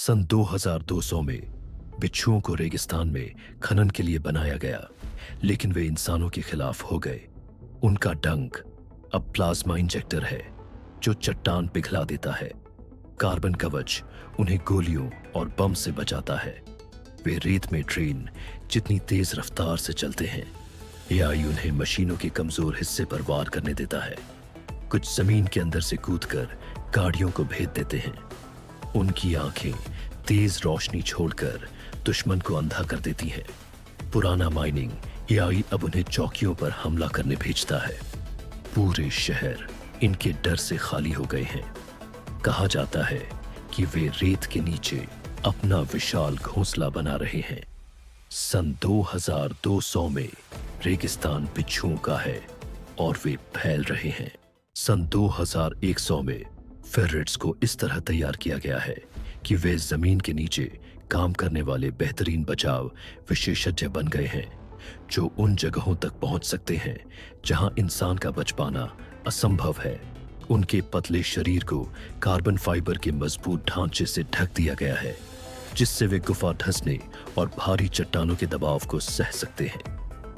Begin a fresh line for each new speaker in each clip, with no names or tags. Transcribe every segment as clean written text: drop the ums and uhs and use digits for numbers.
सन 2200 में बिच्छुओं को रेगिस्तान में खनन के लिए बनाया गया, लेकिन वे इंसानों के खिलाफ हो गए। उनका डंक अब प्लाज्मा इंजेक्टर है जो चट्टान पिघला देता है। कार्बन कवच उन्हें गोलियों और बम से बचाता है। वे रेत में ट्रेन जितनी तेज रफ्तार से चलते हैं, एआई उन्हें मशीनों के कमजोर हिस्से पर वार करने देता है। कुछ जमीन के अंदर से कूदकर गाड़ियों को भेद देते हैं। उनकी आंखें तेज रोशनी छोड़कर दुश्मन को अंधा कर देती हैं। पुराना माइनिंग एआई अब उन्हें चौकियों पर हमला करने भेजता है। पूरे शहर इनके डर से खाली हो गए हैं। कहा जाता है कि वे रेत के नीचे अपना विशाल घोंसला बना रहे हैं। सन 2200 में रेगिस्तान बिच्छुओं का है और वे फैल रहे हैं। सन 2100 में फेरेट्स को इस तरह तैयार किया गया है कि वे जमीन के नीचे काम करने वाले बेहतरीन बचाव विशेषज्ञ बन गए हैं, जो उन जगहों तक पहुंच सकते हैं जहां इंसान का बच पाना असंभव है। उनके पतले शरीर को कार्बन फाइबर के मजबूत ढांचे से ढक दिया गया है, जिससे वे गुफा धंसने और भारी चट्टानों के दबाव को सह सकते हैं।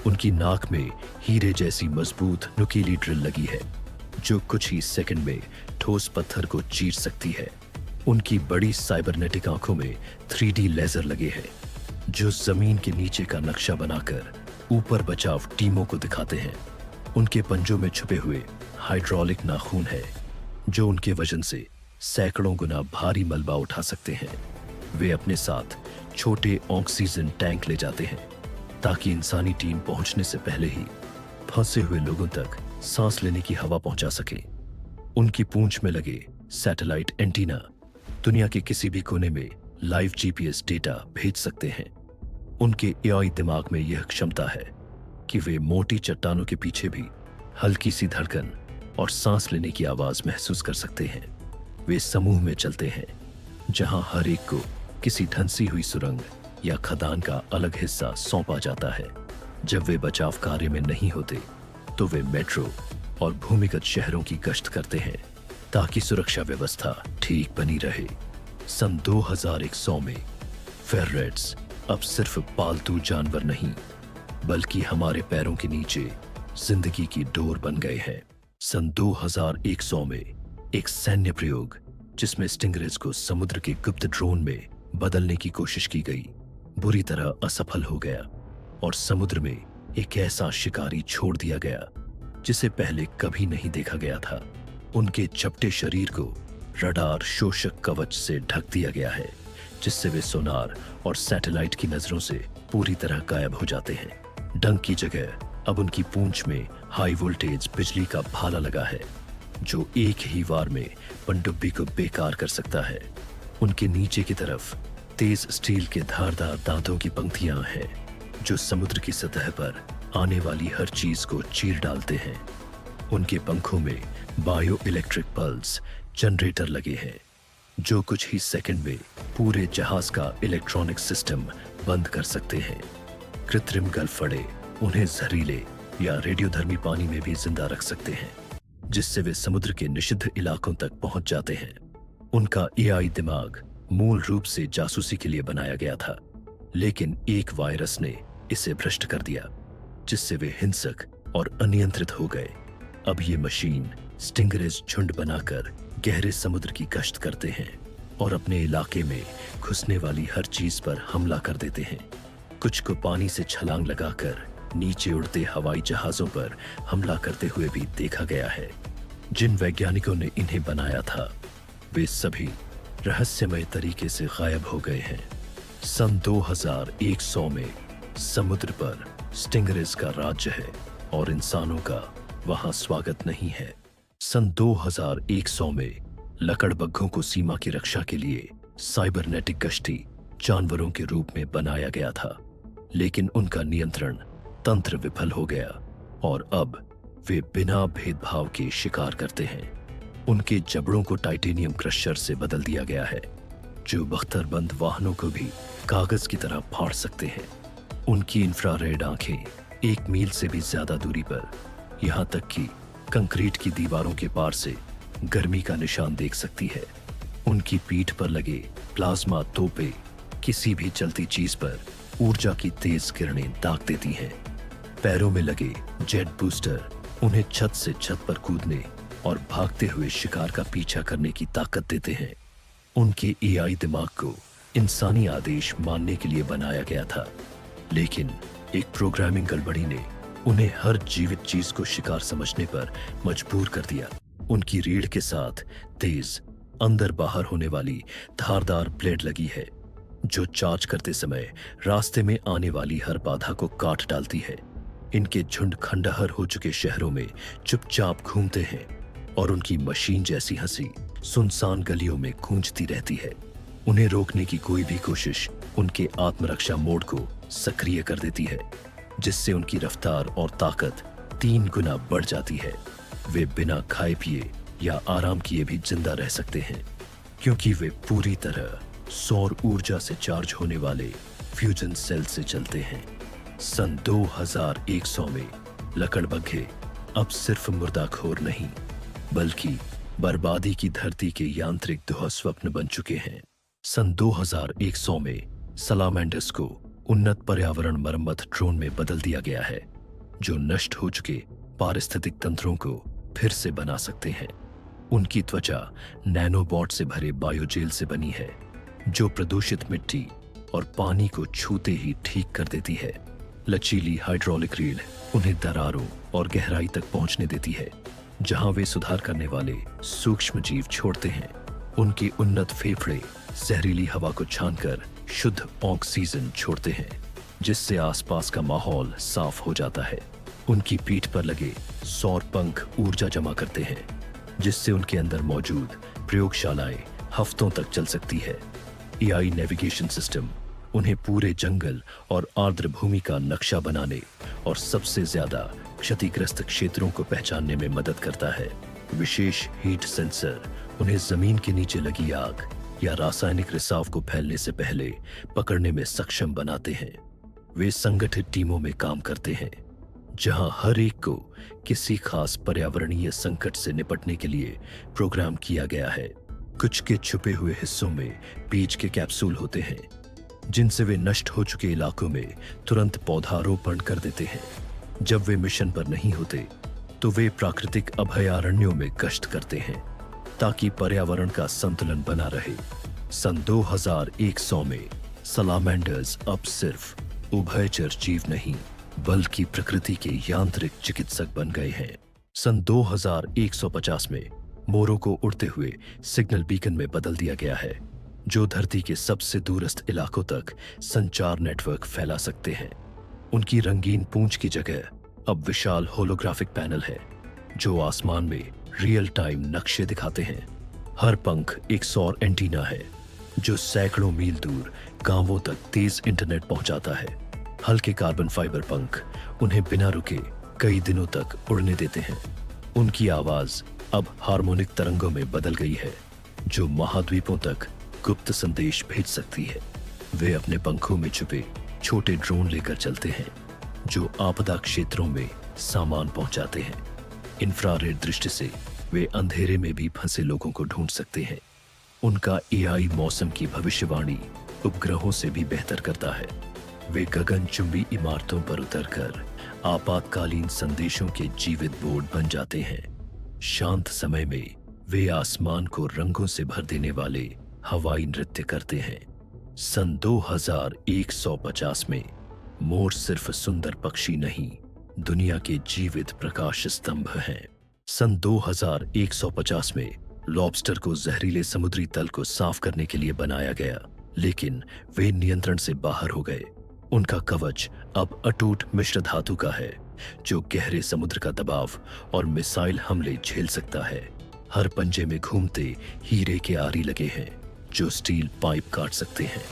उनकी नाक में हीरे जैसी मजबूत नुकीली ड्रिल लगी है, जो कुछ ही सेकंड में ठोस पत्थर को चीर सकती है। उनकी बड़ी साइबरनेटिक आंखों में 3D लेजर लगे हैं, जो जमीन के नीचे का नक्शा बनाकर ऊपर बचाव टीमों को दिखाते हैं। उनके पंजों में छुपे हुए हाइड्रोलिक नाखून है, जो उनके वजन से सैकड़ों गुना भारी मलबा उठा सकते हैं। वे अपने साथ छोटे ऑक्सीजन टैंक ले जाते हैं, ताकि इंसानी टीम पहुंचने से पहले ही फंसे हुए लोगों तक सांस लेने की हवा पहुंचा सके। उनकी पूंछ में लगे सैटेलाइट एंटीना दुनिया के किसी भी कोने में लाइव जीपीएस डेटा भेज सकते हैं। उनके एआई दिमाग में यह क्षमता है कि वे मोटी चट्टानों के पीछे भी हल्की सी धड़कन और सांस लेने की आवाज महसूस कर सकते हैं। वे समूह में चलते हैं, जहां हर एक को किसी धंसी हुई सुरंग या खदान का अलग हिस्सा सौंपा जाता है। जब वे बचाव कार्य में नहीं होते, तो वे मेट्रो और भूमिगत शहरों की गश्त करते हैं, ताकि सुरक्षा व्यवस्था ठीक बनी रहे। सन 2100 में फेरेट्स अब सिर्फ पालतू जानवर नहीं, बल्कि हमारे पैरों के नीचे जिंदगी की डोर बन गए हैं। सन 2100 में एक सैन्य प्रयोग, जिसमें स्टिंगरेज को समुद्र के गुप्त ड्रोन में बदलने की कोशिश की गई, बुरी तरह असफल हो गया और समुद्र में एक ऐसा शिकारी छोड़ दिया गया जिसे पहले कभी नहीं देखा गया था। उनके चपटे शरीर को रडार शोषक कवच से ढक दिया गया है, जिससे वे सोनार और सैटेलाइट की नजरों से पूरी तरह गायब हो जाते हैं। डंक की जगह अब उनकी पूंछ में हाई वोल्टेज बिजली का भाला लगा है, जो एक ही वार में पनडुब्बी को बेकार कर सकता है। उनके नीचे की तरफ तेज स्टील के धारदार दांतों की पंक्तियां हैं, जो समुद्र की सतह पर आने वाली हर चीज को चीर डालते हैं। उनके पंखों में बायो इलेक्ट्रिक पल्स जनरेटर लगे हैं, जो कुछ ही सेकंड में पूरे जहाज का इलेक्ट्रॉनिक सिस्टम बंद कर सकते हैं। कृत्रिम गलफड़े उन्हें जहरीले या रेडियोधर्मी पानी में भी जिंदा रख सकते हैं, जिससे वे समुद्र के निषिद्ध इलाकों तक पहुंच जाते हैं। उनका एआई दिमाग मूल रूप से जासूसी के लिए बनाया गया था, लेकिन एक वायरस ने इसे भ्रष्ट कर दिया, जिससे वे हिंसक और अनियंत्रित हो गए। अब ये मशीन स्टिंगरेज झुंड बनाकर गहरे समुद्र की गश्त करते हैं और अपने इलाके में घुसने वाली हर चीज पर हमला कर देते हैं। कुछ को पानी से छलांग लगाकर नीचे उड़ते हवाई जहाजों पर हमला करते हुए भी देखा गया है। जिन वैज्ञानिकों ने इन्हें बनाया था, वे सभी रहस्यमय तरीके से गायब हो गए हैं। सन 2100 में समुद्र पर स्टिंगरेज का राज्य है और इंसानों का वहां स्वागत नहीं है। सन 2100 में लकड़बग्घों को सीमा की रक्षा के लिए साइबरनेटिक गश्ती जानवरों के रूप में बनाया गया था, लेकिन उनका नियंत्रण तंत्र विफल हो गया और अब वे बिना भेदभाव के शिकार करते हैं। उनके जबड़ों को टाइटेनियम क्रशर से बदल दिया गया है, जो बख्तरबंद वाहनों को भी कागज की तरह फाड़ सकते हैं। उनकी इंफ्रारेड आंखें 1 मील से भी ज्यादा दूरी पर, यहां तक कि कंक्रीट की दीवारों के पार से गर्मी का निशान देख सकती है। उनकी पीठ पर लगे प्लाज्मा तोपे किसी भी चलती चीज पर ऊर्जा की तेज किरणें दाग देती हैं। पैरों में लगे जेट बूस्टर उन्हें छत से छत पर कूदने और भागते हुए शिकार का पीछा करने की ताकत देते हैं। उनके एआई दिमाग को इंसानी आदेश मानने के लिए बनाया गया था, लेकिन एक प्रोग्रामिंग गड़बड़ी ने उन्हें हर जीवित चीज को शिकार समझने पर मजबूर कर दिया। उनकी रीढ़ के साथ तेज अंदर बाहर होने वाली धारदार ब्लेड लगी है, जो चार्ज करते समय रास्ते में आने वाली हर बाधा को काट डालती है। इनके झुंड खंडहर हो चुके शहरों में चुपचाप घूमते हैं और उनकी मशीन जैसी हंसी सुनसान गलियों में गूंजती रहती है। उन्हें रोकने की कोई भी कोशिश उनके आत्मरक्षा मोड को सक्रिय कर देती है, जिससे उनकी रफ्तार और ताकत 3 गुना बढ़ जाती है। वे बिना खाए पिए या आराम किए भी जिंदा रह सकते हैं, क्योंकि वे पूरी तरह सौर ऊर्जा से चार्ज होने वाले फ्यूजन सेल से चलते हैं। सन 2100 में लकड़बग्घे अब सिर्फ मुर्दाखोर नहीं, बल्कि बर्बादी की धरती के यांत्रिक दुःस्वप्न बन चुके हैं। सन 2100 में सलामेंडर्स को उन्नत पर्यावरण मरम्मत ड्रोन में बदल दिया गया है, जो नष्ट हो चुके पारिस्थितिक तंत्रों को फिर से बना सकते हैं। उनकी त्वचा नैनोबॉट से भरे बायोजेल से बनी है, जो प्रदूषित मिट्टी और पानी को छूते ही ठीक कर देती है। लचीली हाइड्रोलिक रीढ़ उन्हें दरारों और गहराई तक पहुंचने देती है, जहां वे सुधार करने वाले सूक्ष्म जीव छोड़ते हैं। उनके उन्नत फेफड़े जहरीली हवा को छानकर शुद्ध ऑक्सीजन छोड़ते हैं, जिससे आसपास का माहौल साफ हो जाता है। उनकी पीठ पर लगे सौर पंख ऊर्जा जमा करते हैं, जिससे उनके अंदर मौजूद प्रयोगशालाएं हफ्तों तक चल सकती है। एआई नेविगेशन सिस्टम उन्हें पूरे जंगल और आर्द्र भूमि का नक्शा बनाने और सबसे ज्यादा क्षतिग्रस्त क्षेत्रों को पहचानने में मदद करता है। विशेष हीट सेंसर उन्हें जमीन के नीचे लगी आग या रासायनिक रिसाव को फैलने से पहले पकड़ने में सक्षम बनाते हैं। वे संगठित टीमों में काम करते हैं, जहां हर एक को किसी खास पर्यावरणीय संकट से निपटने के लिए प्रोग्राम किया गया है। कुछ के छुपे हुए हिस्सों में बीज के कैप्सूल होते हैं, जिनसे वे नष्ट हो चुके इलाकों में तुरंत पौधारोपण कर देते हैं। जब वे मिशन पर नहीं होते, तो वे प्राकृतिक अभयारण्यों में गश्त करते हैं, ताकि पर्यावरण का संतुलन बना रहे। सन 2100 में सलामेंडर्स अब सिर्फ उभयचर जीव नहीं, बल्कि प्रकृति के यांत्रिक चिकित्सक बन गए हैं। सन 2150 में मोरों को उड़ते हुए सिग्नल बीकन में बदल दिया गया है, जो धरती के सबसे दूरस्थ इलाकों तक संचार नेटवर्क फैला सकते हैं। उनकी रंगीन पूंछ की जगह अब विशाल होलोग्राफिक पैनल है, जो आसमान में रियल टाइम नक्शे दिखाते हैं। हर पंख एक सौर एंटीना है, जो सैकड़ों मील दूर गांवों तक तेज इंटरनेट पहुंचाता है। हल्के कार्बन फाइबर पंख उन्हें बिना रुके कई दिनों तक उड़ने देते हैं। उनकी आवाज अब हार्मोनिक तरंगों में बदल गई है, जो महाद्वीपों तक गुप्त संदेश भेज सकती है। वे अपने पंखों में छुपे छोटे ड्रोन लेकर चलते हैं, जो आपदा क्षेत्रों में सामान पहुंचाते हैं। इंफ्रारेड दृष्टि से वे अंधेरे में भी फंसे लोगों को ढूंढ सकते हैं। उनका एआई मौसम की भविष्यवाणी उपग्रहों से भी बेहतर करता है। वे गगनचुंबी इमारतों पर उतरकर आपातकालीन संदेशों के जीवित बोर्ड बन जाते हैं। शांत समय में वे आसमान को रंगों से भर देने वाले हवाई नृत्य करते हैं। सन 2150 में मोर सिर्फ सुंदर पक्षी नहीं, दुनिया के जीवित प्रकाश स्तंभ हैं। सन 2150 में लॉबस्टर को जहरीले समुद्री तल को साफ करने के लिए बनाया गया, लेकिन वे नियंत्रण से बाहर हो गए। उनका कवच अब अटूट मिश्र धातु का है, जो गहरे समुद्र का दबाव और मिसाइल हमले झेल सकता है। हर पंजे में घूमते हीरे के आरी लगे हैं, जो स्टील पाइप काट सकते हैं।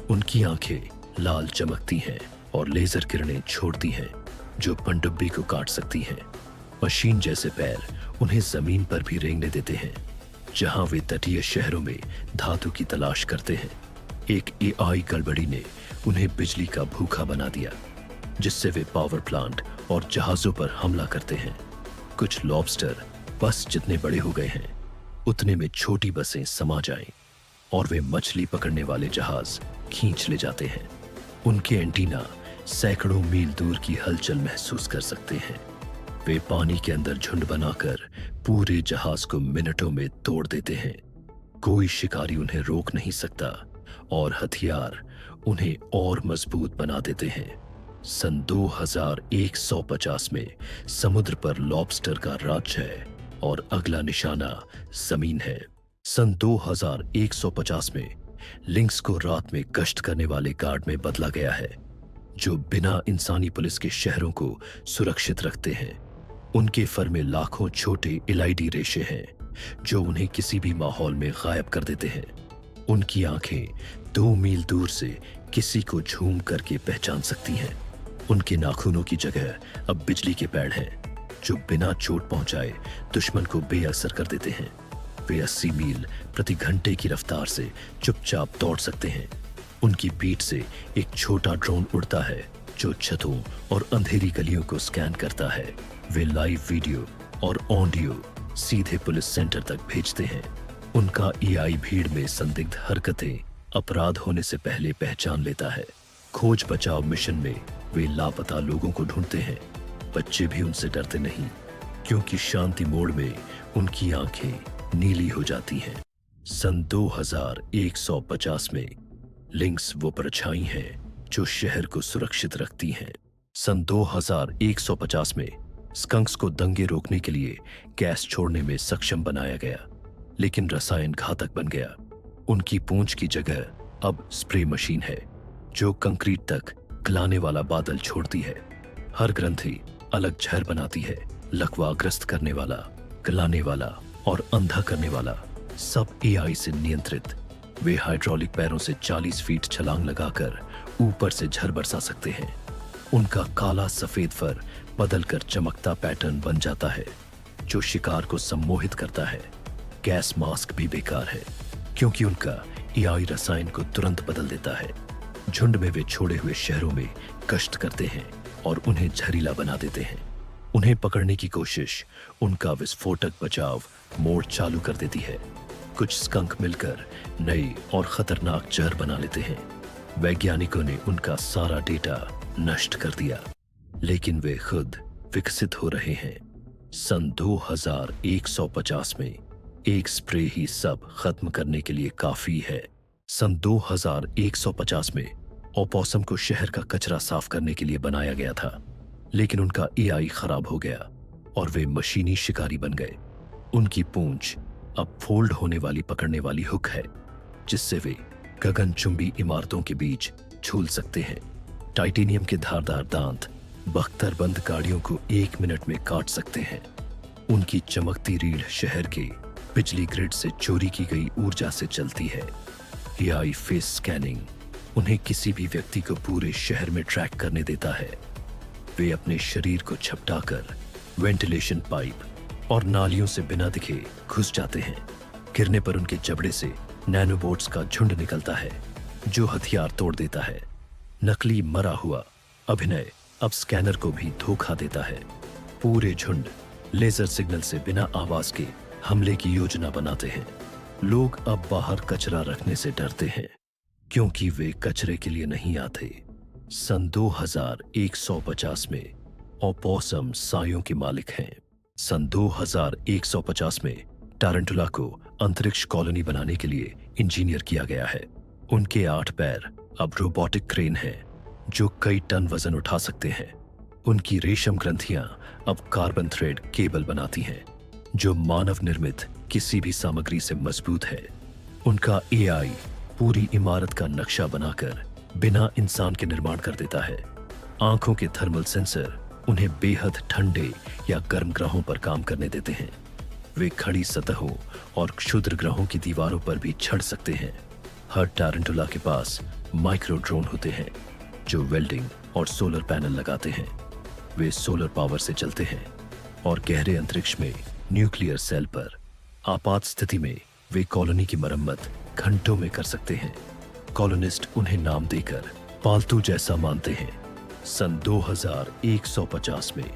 उनकी आंखें लाल चमकती हैं और लेजर किरणें छोड़ती हैं, जो पनडुब्बी को काट सकती हैं। मशीन जैसे पैर उन्हें जमीन पर भी रेंगने देते हैं, जहां वे तटीय शहरों में धातु की तलाश करते हैं। एक एआई गड़बड़ी ने उन्हें बिजली का भूखा बना दिया, जिससे वे पावर प्लांट और जहाजों पर हमला करते हैं। कुछ लॉबस्टर बस जितने बड़े हो गए हैं, उतने में छोटी बसें समा जाएं, और वे मछली पकड़ने वाले जहाज खींच ले जाते हैं। उनके एंटीना सैकड़ों मील दूर की हलचल महसूस कर सकते हैं। वे पानी के अंदर झुंड बनाकर पूरे जहाज को मिनटों में तोड़ देते हैं। कोई शिकारी उन्हें रोक नहीं सकता और हथियार उन्हें और मजबूत बना देते हैं। सन 2150 में समुद्र पर लॉबस्टर का राज्य है और अगला निशाना जमीन है। सन 2150 में लिंक्स को रात में गश्त करने वाले गार्ड में बदला गया है, जो बिना इंसानी पुलिस के शहरों को सुरक्षित रखते हैं। उनके फर में लाखों छोटे इलाइडी रेशे हैं जो उन्हें किसी भी माहौल में गायब कर देते हैं। उनकी आंखें 2 मील दूर से किसी को झूम करके पहचान सकती हैं। उनके नाखूनों की जगह अब बिजली के पैड हैं जो बिना चोट पहुंचाए दुश्मन को बेअसर कर देते हैं। वे 80 मील प्रति घंटे की रफ्तार से चुपचाप दौड़ सकते हैं। उनकी पीठ से एक छोटा ड्रोन उड़ता है जो छतों और अंधेरी गलियों को स्कैन करता है। वे लाइव वीडियो और ऑडियो सीधे पुलिस सेंटर तक भेजते हैं। उनका एआई भीड़ में संदिग्ध हरकतें अपराध होने से पहले पहचान लेता है। खोज बचाव मिशन में वे लापता लोगों को ढूंढते हैं। बच्चे भी उनसे डरते नहीं, क्योंकि शांति मोड में उनकी आंखें नीली हो जाती हैं। सन 2150 में लिंक्स वो परछाई हैं जो शहर को सुरक्षित रखती हैं। सन 2150 में स्कंक्स को दंगे रोकने के लिए गैस छोड़ने में सक्षम बनाया गया, लेकिन रसायन घातक बन गया। उनकी पूंछ की जगह अब स्प्रे मशीन है जो कंक्रीट तक गलाने वाला बादल छोड़ती है। हर ग्रंथि अलग जहर बनाती है। लकवाग्रस्त करने वाला, गलाने वाला और अंधा करने वाला, सब एआई से नियंत्रित। वे हाइड्रोलिक पैरों से 40 फीट छलांग लगाकर ऊपर से झर बरसा सकते हैं। उनका काला सफेद फर बदलकर चमकता पैटर्न बन जाता है जो शिकार को सम्मोहित करता है। गैस मास्क भी बेकार है क्योंकि उनका एआई रसायन को तुरंत बदल देता है। झुंड में वे छोड़े हुए शहरों में गश्त करते हैं और उन्हें जहरीला बना देते हैं। उन्हें पकड़ने की कोशिश उनका विस्फोटक बचाव मोड चालू कर देती है। कुछ स्कंक मिलकर नए और खतरनाक जहर बना लेते हैं। वैज्ञानिकों ने उनका सारा डेटा नष्ट कर दिया, लेकिन वे खुद विकसित हो रहे हैं। सन 2150 में एक स्प्रे ही सब खत्म करने के लिए काफी है। सन 2150 में ओपोसम को शहर का कचरा साफ करने के लिए बनाया गया था, लेकिन उनका एआई खराब हो गया और वे मशीनी शिकारी बन गए। उनकी पूंछ अब फोल्ड होने वाली पकड़ने वाली हुक है, जिससे वे गगनचुंबी इमारतों के बीच झूल सकते हैं। टाइटेनियम के धारदार दांत बख्तरबंद गाड़ियों को 1 मिनट में काट सकते हैं। उनकी चमकती रीढ़ शहर के बिजली ग्रिड से चोरी की गई ऊर्जा से चलती है। एआई फेस स्कैनिंग उन्हें किसी भी व्यक्ति को पूरे शहर में ट्रैक करने देता है। वे अपने शरीर को झपटाकर वेंटिलेशन पाइप और नालियों से बिना दिखे घुस जाते हैं। गिरने पर उनके जबड़े से नैनोबोट्स का झुंड निकलता है जो हथियार तोड़ देता है। नकली मरा हुआ अभिनय अब स्कैनर को भी धोखा देता है। पूरे झुंड लेजर सिग्नल से बिना आवाज के हमले की योजना बनाते हैं। लोग अब बाहर कचरा रखने से डरते हैं क्योंकि वे कचरे के लिए नहीं आते। सन 2150 में ओपोसम सायों के मालिक हैं। सन 2150 में टारंटुला को अंतरिक्ष कॉलोनी बनाने के लिए इंजीनियर किया गया है। उनके 8 पैर अब रोबोटिक क्रेन है जो कई टन वजन उठा सकते हैं। उनकी रेशम ग्रंथियां अब कार्बन थ्रेड केबल बनाती हैं जो मानव निर्मित किसी भी सामग्री से मजबूत है। उनका एआई पूरी इमारत का नक्शा बनाकर बिना इंसान के निर्माण कर देता है। आंखों के थर्मल सेंसर उन्हें बेहद ठंडे या गर्म ग्रहों पर काम करने देते हैं। वे खड़ी सतहों और क्षुद्र ग्रहों की दीवारों पर भी चढ़ सकते हैं। हर टारंटुला के पास माइक्रो ड्रोन होते हैं जो वेल्डिंग और सोलर पैनल लगाते हैं। वे सोलर पावर से चलते हैं और गहरे अंतरिक्ष में न्यूक्लियर सेल पर आपात स्थिति में वे कॉलोनी की मरम्मत घंटों में कर सकते हैं। कॉलोनिस्ट उन्हें नाम देकर पालतू जैसा मानते हैं। सन 2150 में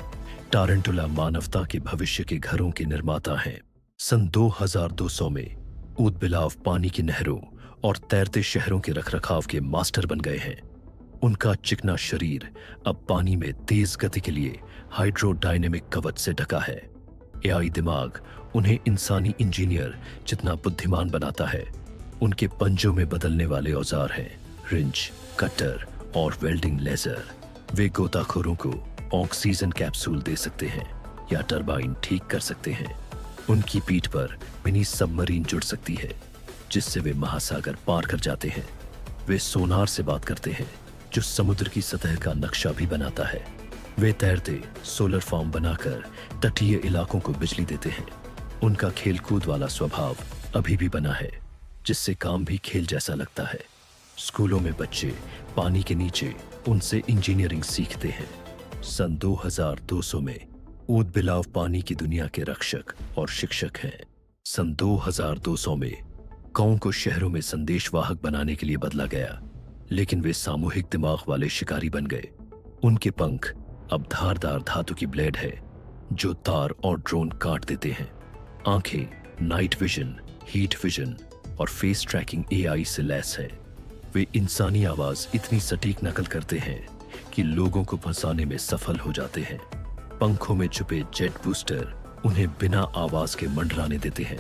टारंटुला मानवता के भविष्य के घरों के निर्माता हैं। सन 2200 में ऊदबिलाव पानी की नहरों और तैरते शहरों के रखरखाव के मास्टर बन गए हैं। उनका चिकना शरीर अब पानी में तेज गति के लिए हाइड्रोडायनेमिक कवच से ढका है। एआई दिमाग उन्हें इंसानी इंजीनियर जितना बुद्धिमान बनाता है। उनके पंजों में बदलने वाले औजार हैं, रिंच, कटर और वेल्डिंग लेजर। वे गोताखोरों को ऑक्सीजन कैप्सूल दे सकते हैं या टरबाइन ठीक कर सकते हैं। उनकी पीठ पर मिनी सबमरीन जुड़ सकती है, जिससे वे महासागर पार कर जाते हैं। वे सोनार से बात करते हैं, जो समुद्र की सतह का नक्शा भी बनाता है। वे तैरते सोलर फार्म बनाकर तटीय इलाकों को बिजली देते हैं। उनका खेलकूद वाला स्वभाव अभी भी बना है, जिससे काम भी खेल जैसा लगता है। स्कूलों में बच्चे पानी के नीचे उनसे इंजीनियरिंग सीखते हैं। सन 2200 में ऊद बिलाव पानी की दुनिया के रक्षक और शिक्षक हैं। सन 2200 में गांवों को शहरों में संदेशवाहक बनाने के लिए बदला गया, लेकिन वे सामूहिक दिमाग वाले शिकारी बन गए। उनके पंख अब धारदार धातु की ब्लेड है, जो तार और ड्रोन काट देते हैं। आंखें नाइट विजन, हीट विजन और फेस ट्रैकिंग एआई से लैस है। वे इंसानी आवाज इतनी सटीक नकल करते हैं कि लोगों को फंसाने में सफल हो जाते हैं। पंखों में छुपे जेट बूस्टर उन्हें बिना आवाज के मंडराने देते हैं।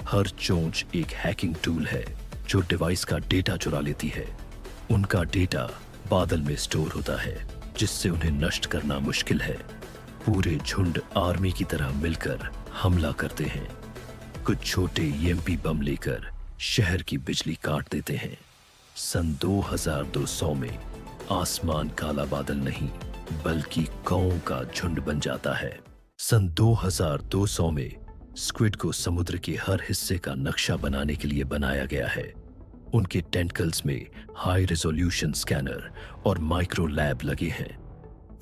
हर चोंच एक हैकिंग टूल है, जो डिवाइस का डेटा चुरा लेती है। उनका डेटा बादल में स्टोर होता है, जिससे उन्हें नष्ट करना मुश्किल है। पूरे झुंड आर्मी की तरह मिलकर हमला करते हैं। कुछ छोटे ईएमपी बम लेकर शहर की बिजली काट देते हैं। सन 2200 में आसमान काला बादल नहीं, बल्कि कौओं का झुंड बन जाता है। सन 2200 में स्क्विड को समुद्र के हर हिस्से का नक्शा बनाने के लिए बनाया गया है। उनके टेंटकल्स में हाई रेजोल्यूशन स्कैनर और माइक्रो लैब लगे हैं।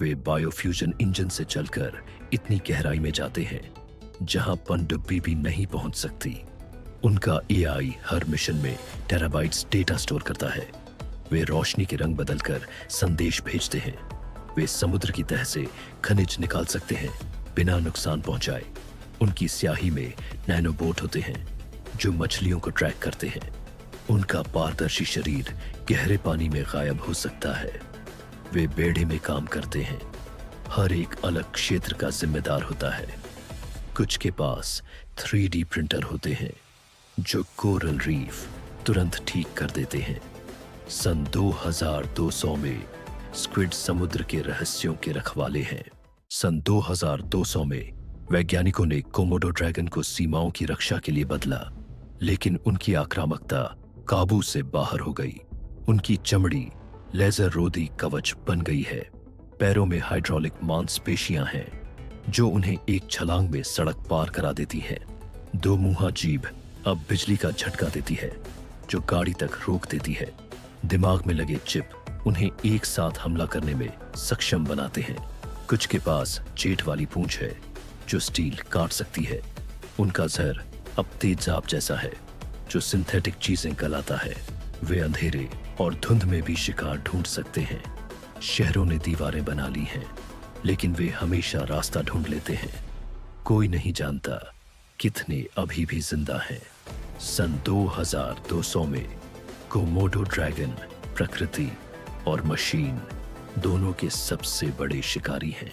वे बायोफ्यूजन इंजन से चलकर इतनी गहराई में जाते हैं जहां पनडुब्बी भी नहीं पहुंच सकती। उनका एआई हर मिशन में टेराबाइट्स डेटा स्टोर करता है। वे रोशनी के रंग बदलकर संदेश भेजते हैं। वे समुद्र की तह से खनिज निकाल सकते हैं बिना नुकसान पहुंचाए। उनकी स्याही में नैनोबोट होते हैं, जो मछलियों को ट्रैक करते हैं। उनका पारदर्शी शरीर गहरे पानी में गायब हो सकता है। वे बेड़े में काम करते हैं, हर एक अलग क्षेत्र का जिम्मेदार होता है। कुछ के पास 3D प्रिंटर होते हैं, जो कोरल रीफ तुरंत ठीक कर देते हैं। सन 2200 में स्क्विड समुद्र के रहस्यों के रखवाले हैं। सन 2200 में वैज्ञानिकों ने कोमोडो ड्रैगन को सीमाओं की रक्षा के लिए बदला, लेकिन उनकी आक्रामकता काबू से बाहर हो गई। उनकी चमड़ी लेजर रोधी कवच बन गई है। पैरों में हाइड्रोलिक मांसपेशियां हैं, जो उन्हें एक छलांग में सड़क पार करा देती है। दो मुंहा जीभ अब बिजली का झटका देती है, जो गाड़ी तक रोक देती है। दिमाग में लगे चिप उन्हें एक साथ हमला करने में सक्षम बनाते हैं। कुछ के पास जेट वाली पूंछ है, जो स्टील काट सकती है। उनका जहर अब तेजाब जैसा है, जो सिंथेटिक चीजें गलाता है। वे अंधेरे और धुंध में भी शिकार ढूंढ सकते हैं। शहरों ने दीवारें बना ली हैं, लेकिन वे हमेशा रास्ता ढूंढ लेते हैं। कोई नहीं जानता कितने अभी भी जिंदा हैं। सन 2200 में कोमोडो ड्रैगन प्रकृति और मशीन दोनों के सबसे बड़े शिकारी हैं।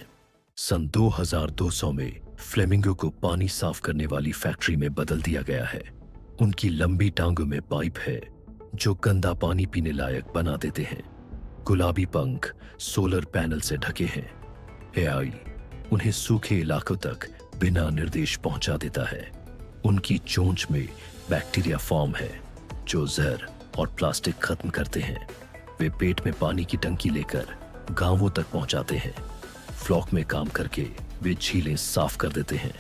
सन 2200 में फ्लेमिंगो को पानी साफ करने वाली फैक्ट्री में बदल दिया गया है। उनकी लंबी टांगों में पाइप है, जो गंदा पानी पीने लायक बना देते हैं। गुलाबी पंख सोलर पैनल से ढके हैं। एआई उन्हें सूखे इलाकों तक बिना निर्देश पहुंचा देता है। उनकी चोंच में बैक्टीरिया फॉर्म है, जो जहर और प्लास्टिक खत्म करते हैं। वे पेट में पानी की टंकी लेकर गांवों तक पहुंचाते हैं। फ्लॉक में काम करके वे झीलें साफ कर देते हैं।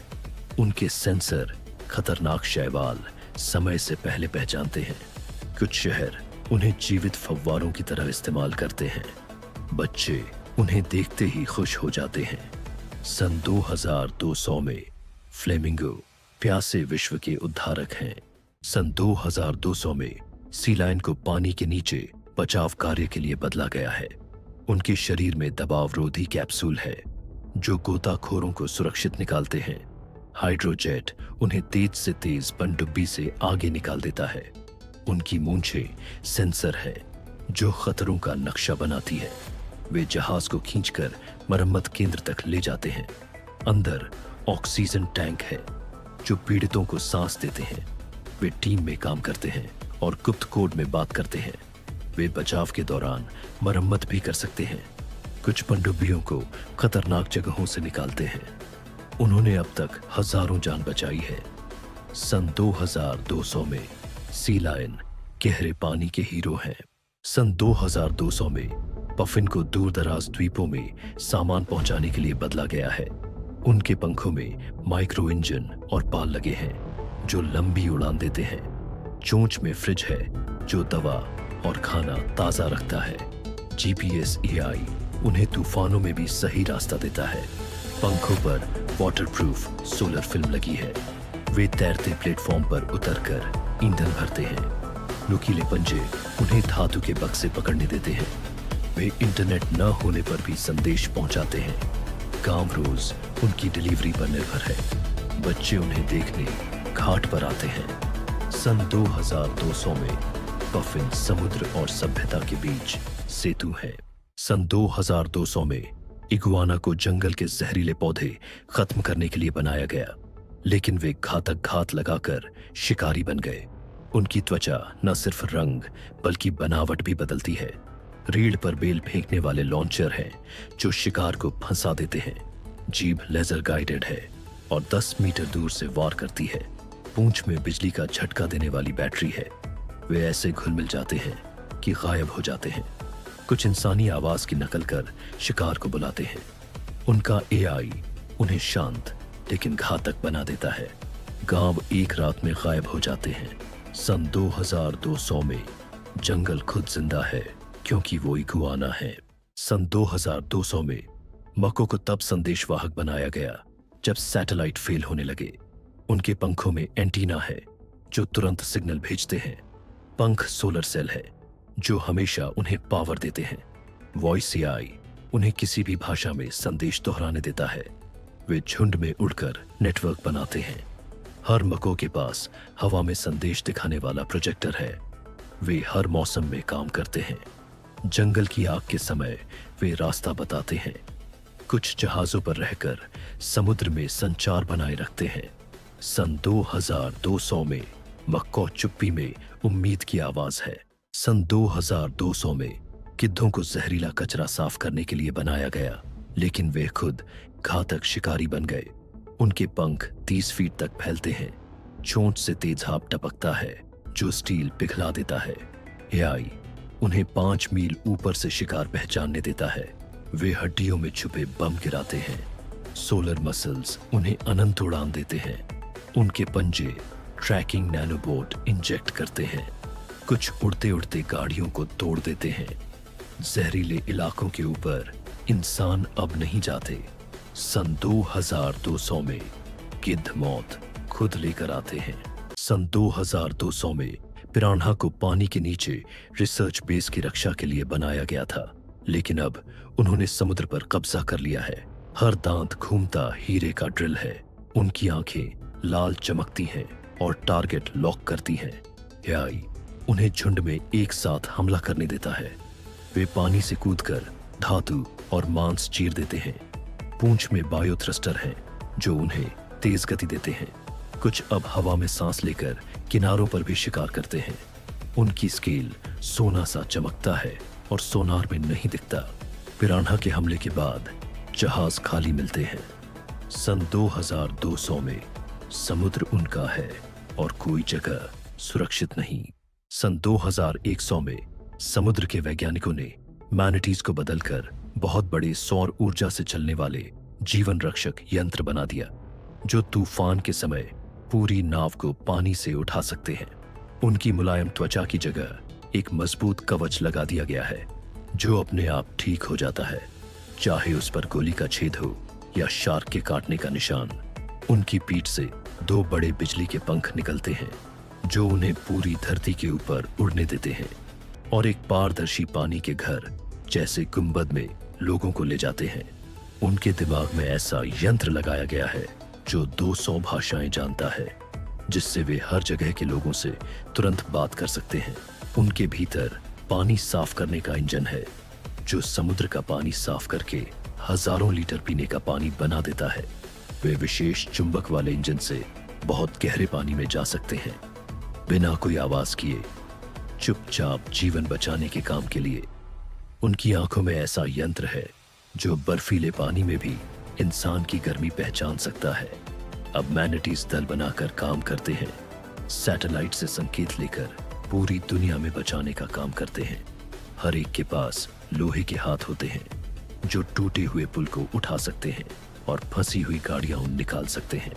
उनके सेंसर खतरनाक शैवाल समय से पहले पहचानते हैं। कुछ शहर उन्हें जीवित फव्वारों की तरह इस्तेमाल करते हैं। बच्चे उन्हें देखते ही खुश हो जाते हैं। सन 2200 में फ्लेमिंगो प्यासे विश्व के उद्धारक हैं। सन 2200 में सी लायन को पानी के नीचे बचाव कार्य के लिए बदला गया है। उनके शरीर में दबाव रोधी कैप्सूल है, जो गोताखोरों को सुरक्षित निकालते हैं। हाइड्रोजेट उन्हें तेज से तेज पनडुब्बी से आगे निकाल देता है। उनकी मूंछें सेंसर है जो खतरों का नक्शा बनाती है। वे जहाज को खींचकर मरम्मत केंद्र तक ले जाते हैं। अंदर ऑक्सीजन टैंक है जो पीड़ितों को सांस देते हैं। वे टीम में काम करते हैं और गुप्त कोड में बात करते हैं। वे बचाव के दौरान मरम्मत भी कर सकते हैं। कुछ पनडुब्बियों को खतरनाक जगहों से निकालते हैं। उन्होंने अब तक हजारों जान बचाई है। सन 2200 में सी लायन गहरे पानी के हीरो हैं। सन 2200 में पफिन को दूर दराज द्वीपों में सामान पहुंचाने के लिए बदला गया है। उनके पंखों में माइक्रो इंजन और बाल लगे हैं जो लंबी उड़ान देते हैं। चोंच में फ्रिज है जो दवा और खाना ताजा रखता है। जीपीएस एआई उन्हें तूफानों में भी सही रास्ता देता है। पंखों पर वाटरप्रूफ सोलर फिल्म लगी है। वे तैरते प्लेटफॉर्म पर उतरकर ईंधन भरते हैं। नुकीले पंजे उन्हें धातु के बक्से पकड़ने देते हैं। वे इंटरनेट न होने पर भी संदेश पहुंचाते हैं। गांव रोज उनकी डिलीवरी पर निर्भर है। बच्चे उन्हें देखने घाट पर आते हैं। सन 2200 में पफिन समुद्र और सभ्यता के बीच सेतु है। सन 2200 में इगुआना को जंगल के जहरीले पौधे खत्म करने के लिए बनाया गया, लेकिन वे घातक घात लगाकर शिकारी बन गए। उनकी त्वचा न सिर्फ रंग बल्कि बनावट भी बदलती है। रीढ़ पर बेल फेंकने वाले लॉन्चर हैं जो शिकार को फंसा देते हैं। जीभ लेजर गाइडेड है और 10 मीटर दूर से वार करती है। पूंछ में बिजली का झटका देने वाली बैटरी है। वे ऐसे घुल मिल जाते हैं कि गायब हो जाते हैं। कुछ इंसानी आवाज की नकल कर शिकार को बुलाते हैं। उनका एआई उन्हें शांत लेकिन घातक बना देता है। गांव एक रात में गायब हो जाते हैं। सन 2200 में जंगल खुद जिंदा है क्योंकि वो इगुआना है। सन 2200 में मको को तब संदेशवाहक बनाया गया जब सैटेलाइट फेल होने लगे। उनके पंखों में एंटीना है जो तुरंत सिग्नल भेजते हैं। पंख सोलर सेल है जो हमेशा उन्हें पावर देते हैं। वॉइस एआई उन्हें किसी भी भाषा में संदेश दोहराने देता है। वे झुंड में उड़कर नेटवर्क बनाते हैं। हर मको के पास हवा में संदेश दिखाने वाला प्रोजेक्टर है। वे हर मौसम में काम करते हैं। जंगल की आग के समय वे रास्ता बताते हैं। कुछ जहाजों पर रहकर समुद्र में संचार बनाए रखते हैं। सन 2200 में मक्को चुप्पी में उम्मीद की आवाज है। सन 2200 में गिद्धों को जहरीला कचरा साफ करने के लिए बनाया गया, लेकिन वे खुद घातक शिकारी बन गए। उनके पंख 30 फीट तक फैलते हैं। चोंच से तेज भाप टपकता है जो स्टील पिघला देता है। एआई उन्हें 5 मील ऊपर से शिकार पहचानने देता है। वे हड्डियों में छुपे बम गिराते हैं। सोलर मसल्स उन्हें अनंत उड़ान देते हैं। उनके पंजे ट्रैकिंग नैनोबोट इंजेक्ट करते हैं। कुछ उड़ते उड़ते गाड़ियों को तोड़ देते हैं। जहरीले इलाकों के ऊपर इंसान अब नहीं जाते। सन 2200 में गिद्ध मौत खुद लेकर आते हैं। सन 2200 में पिरान्हा को पानी के नीचे रिसर्च बेस की रक्षा के लिए बनाया गया था, लेकिन अब उन्होंने समुद्र पर कब्जा कर लिया है। हर दांत घूमता हीरे का ड्रिल है। उनकी आंखें लाल चमकती हैं और टारगेट लॉक करती हैं। एआई उन्हें झुंड में एक साथ हमला करने देता है। वे पानी से कूदकर धातु और मांस चीर देते हैं। पूंछ में बायो थ्रस्टर हैं जो उन्हें तेज गति देते हैं। कुछ अब हवा में सांस लेकर किनारों पर भी शिकार करते हैं। उनकी स्केल सोना सा चमकता है और सोनार में नहीं दिखता। पिरान्हा के हमले के बाद जहाज खाली मिलते हैं। सन 2200 में समुद्र उनका है और कोई जगह सुरक्षित नहीं। सन 2100 में समुद्र के वैज्ञानिकों ने मैनिटीज को बदलकर बहुत बड़े सौर ऊर्जा से चलने वाले जीवन रक्षक यंत्र बना दिया जो तूफान के समय पूरी नाव को पानी से उठा सकते हैं। उनकी मुलायम त्वचा की जगह एक मजबूत कवच लगा दिया गया है जो अपने आप ठीक हो जाता है, चाहे उस पर गोली का छेद हो या शार्क के काटने का निशान। उनकी पीठ से 2 बड़े बिजली के पंख निकलते हैं जो उन्हें पूरी धरती के ऊपर उड़ने देते हैं और एक पारदर्शी पानी के घर जैसे गुंबद में लोगों को ले जाते हैं। उनके दिमाग में ऐसा यंत्र लगाया गया है जो 200 भाषाएं जानता है। जिससे वे हर जगह के लोगों से तुरंत बात कर सकते हैं। उनके भीतर पानी साफ करने का इंजन है जो समुद्र का पानी साफ करके हजारों लीटर पीने का पानी बना देता है। वे विशेष चुंबक वाले इंजन से बहुत गहरे पानी में जा सकते हैं बिना कोई आवाज किए, चुपचाप जीवन बचाने के काम के लिए। उनकी आंखों में ऐसा यंत्र है जो बर्फीले पानी में भी इंसान की गर्मी पहचान सकता है। अब मैनेटीज दल बनाकर काम करते हैं, सैटेलाइट से संकेत लेकर पूरी दुनिया में बचाने का काम करते हैं। हर एक के पास लोहे के हाथ होते हैं जो टूटे हुए पुल को उठा सकते हैं और फंसी हुई गाड़ियां निकाल सकते हैं।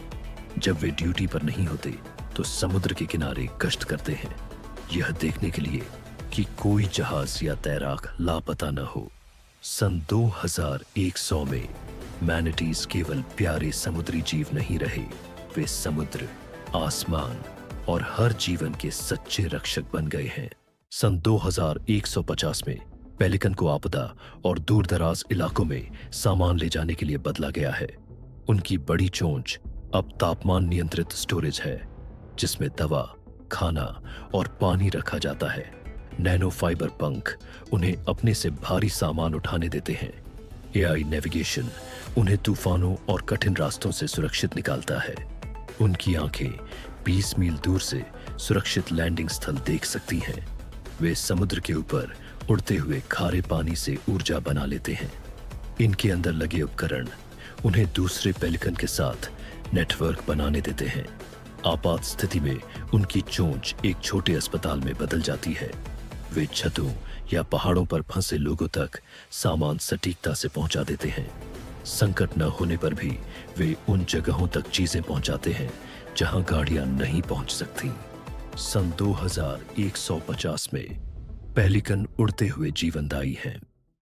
जब वे ड्यूटी पर नहीं होते तो समुद्र के किनारे गश्त करते हैं, यह देखने के लिए कि कोई जहाज या तैराक लापता न हो। सन 2100 में मैनेटीज केवल प्यारे समुद्री जीव नहीं रहे, वे समुद्र, आसमान और हर जीवन के सच्चे रक्षक बन गए हैं। सन 2150 में पेलिकन को आपदा और दूरदराज इलाकों में सामान ले जाने के लिए बदला गया है। उनकी बड़ी चोंच अब तापमान नियंत्रित स्टोरेज है जिसमें दवा, खाना और पानी रखा जाता है। नैनो फाइबर पंख उन्हें अपने से भारी सामान उठाने देते हैं। एआई नेविगेशन उन्हें तूफानों और कठिन रास्तों से सुरक्षित निकालता है। उनकी आंखें 20 मील दूर से सुरक्षित लैंडिंग स्थल देख सकती हैं। वे समुद्र के ऊपर उड़ते हुए खारे पानी से ऊर्जा बना लेते हैं। इनके अंदर लगे उपकरण उन्हें दूसरे पेलिकन के साथ नेटवर्क बनाने देते हैं। आपात स्थिति में उनकी चोंच एक छोटे अस्पताल में बदल जाती है। वे छतों या पहाड़ों पर फंसे लोगों तक सामान सटीकता से पहुंचा देते हैं। संकट न होने पर भी वे उन जगहों तक चीजें पहुंचाते हैं जहां गाड़ियां नहीं पहुंच सकती। सन 2150 में पेलिकन उड़ते हुए जीवनदायी हैं।